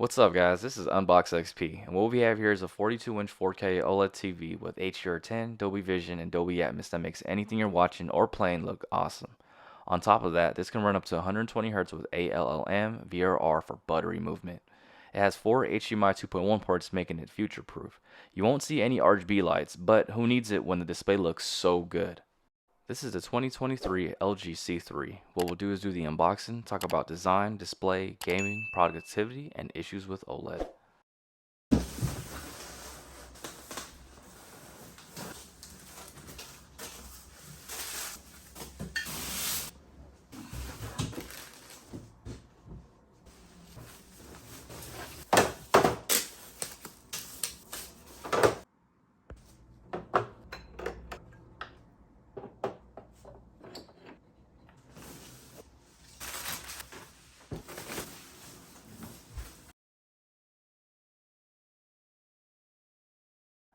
What's up guys, this is UNBOXxp, and what we have here is a 42-inch 4K OLED TV with HDR10, Dolby Vision, and Dolby Atmos that makes anything you're watching or playing look awesome. On top of that, this can run up to 120Hz with ALLM VRR for buttery movement. It has 4 HDMI 2.1 ports making it future-proof. You won't see any RGB lights, but who needs it when the display looks so good? This is the 2023 LG C3. What we'll do is do the unboxing, talk about design, display, gaming, productivity, and issues with OLED.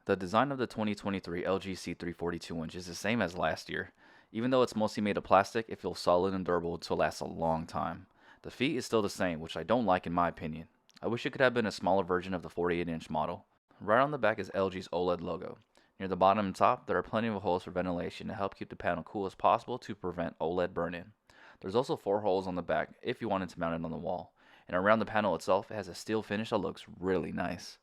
The design of the 2023 LG C3 42-inch is the same as last year. Even though it's mostly made of plastic, it feels solid and durable to last a long time. The feet is still the same, which I don't like in my opinion. I wish it could have been a smaller version of the 48-inch model. Right on the back is LG's OLED logo. Near the bottom and top, there are plenty of holes for ventilation to help keep the panel cool as possible to prevent OLED burn-in. There's also 4 holes on the back if you wanted to mount it on the wall. And around the panel itself, it has a steel finish that looks really nice.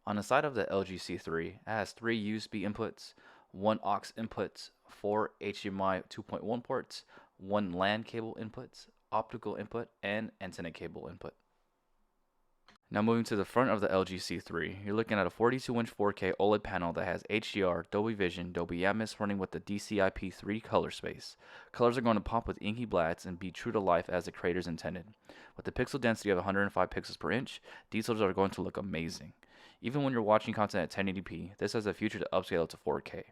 On the side of the LG C3, it has 3 USB inputs, 1 aux inputs, 4 HDMI 2.1 ports, 1 LAN cable inputs, optical input, and antenna cable input. Now moving to the front of the LG C3, you're looking at a 42-inch 4K OLED panel that has HDR, Dolby Vision, Dolby Atmos running with the DCI-P3 color space. Colors are going to pop with inky blacks and be true to life as the creators intended. With the pixel density of 105 pixels per inch, details are going to look amazing. Even when you're watching content at 1080p, this has the future to upscale to 4K.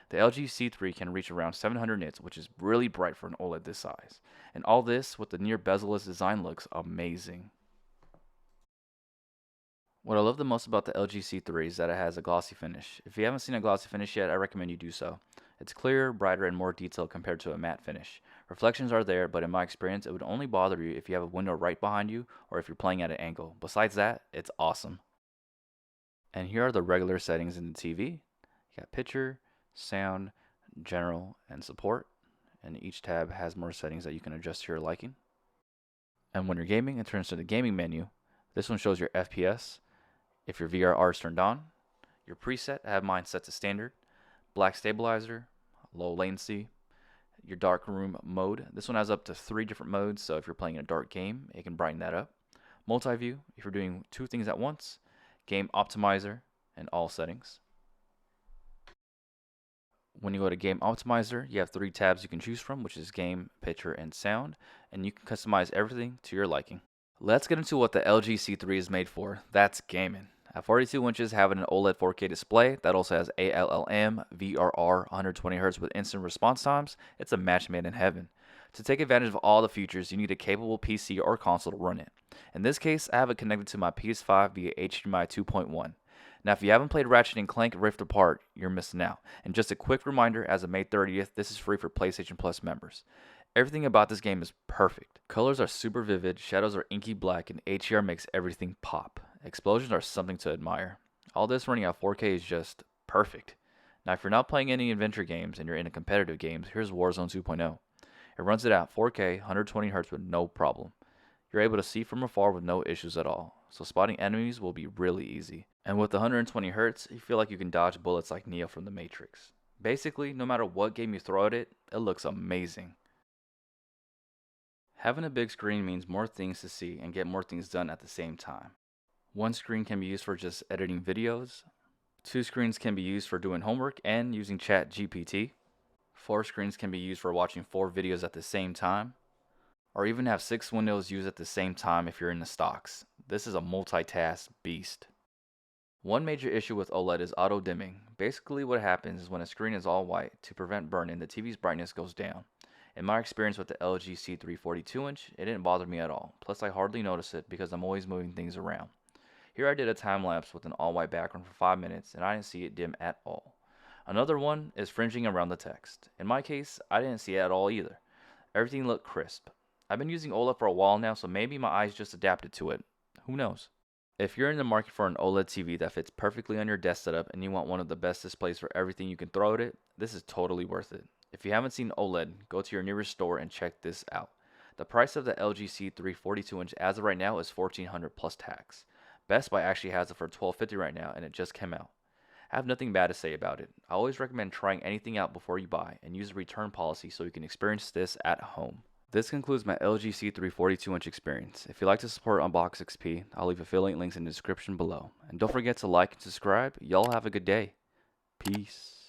The LG C3 can reach around 700 nits, which is really bright for an OLED this size. And all this with the near bezel-less design looks amazing. What I love the most about the LG C3 is that it has a glossy finish. If you haven't seen a glossy finish yet, I recommend you do so. It's clearer, brighter, and more detailed compared to a matte finish. Reflections are there, but in my experience, it would only bother you if you have a window right behind you or if you're playing at an angle. Besides that, it's awesome. And here are the regular settings in the TV. You got picture, sound, general, and support. And each tab has more settings that you can adjust to your liking. And when you're gaming, it turns to the gaming menu. This one shows your FPS. If your VRR is turned on, your preset, I have mine set to standard, black stabilizer, low latency, your dark room mode. This one has up to 3 different modes, so if you're playing a dark game, it can brighten that up. Multi-view, if you're doing 2 things at once, game optimizer, and all settings. When you go to game optimizer, you have 3 tabs you can choose from, which is game, picture, and sound, and you can customize everything to your liking. Let's get into what the LG C3 is made for. That's gaming. At 42 inches, having an OLED 4K display that also has ALLM, VRR, 120Hz with instant response times, it's a match made in heaven. To take advantage of all the features, you need a capable PC or console to run it. In this case, I have it connected to my PS5 via HDMI 2.1. Now, if you haven't played Ratchet & Clank Rift Apart, you're missing out. And just a quick reminder, as of May 30th, this is free for PlayStation Plus members. Everything about this game is perfect. Colors are super vivid, shadows are inky black, and HDR makes everything pop. Explosions are something to admire. All this running at 4K is just perfect. Now, if you're not playing any adventure games and you're into competitive games, here's Warzone 2.0. It runs it at 4K, 120Hz with no problem. You're able to see from afar with no issues at all, so spotting enemies will be really easy. And with 120Hz, you feel like you can dodge bullets like Neo from the Matrix. Basically, no matter what game you throw at it, it looks amazing. Having a big screen means more things to see and get more things done at the same time. One screen can be used for just editing videos. 2 screens can be used for doing homework and using ChatGPT. 4 screens can be used for watching 4 videos at the same time. Or even have 6 windows used at the same time if you're in the stocks. This is a multitask beast. One major issue with OLED is auto dimming. Basically what happens is when a screen is all white, to prevent burn-in, the TV's brightness goes down. In my experience with the LG C3 42-inch, it didn't bother me at all. Plus I hardly notice it because I'm always moving things around. Here I did a time lapse with an all white background for 5 minutes and I didn't see it dim at all. Another one is fringing around the text. In my case, I didn't see it at all either. Everything looked crisp. I've been using OLED for a while now, so maybe my eyes just adapted to it. Who knows? If you're in the market for an OLED TV that fits perfectly on your desk setup and you want one of the best displays for everything you can throw at it, this is totally worth it. If you haven't seen OLED, go to your nearest store and check this out. The price of the LG C3 42-inch as of right now is $1,400 plus tax. Best Buy actually has it for $1,250 right now, and it just came out. I have nothing bad to say about it. I always recommend trying anything out before you buy and use a return policy so you can experience this at home. This concludes my LG C3 42-inch experience. If you'd like to support UNBOXxp, I'll leave affiliate links in the description below. And don't forget to like and subscribe. Y'all have a good day. Peace.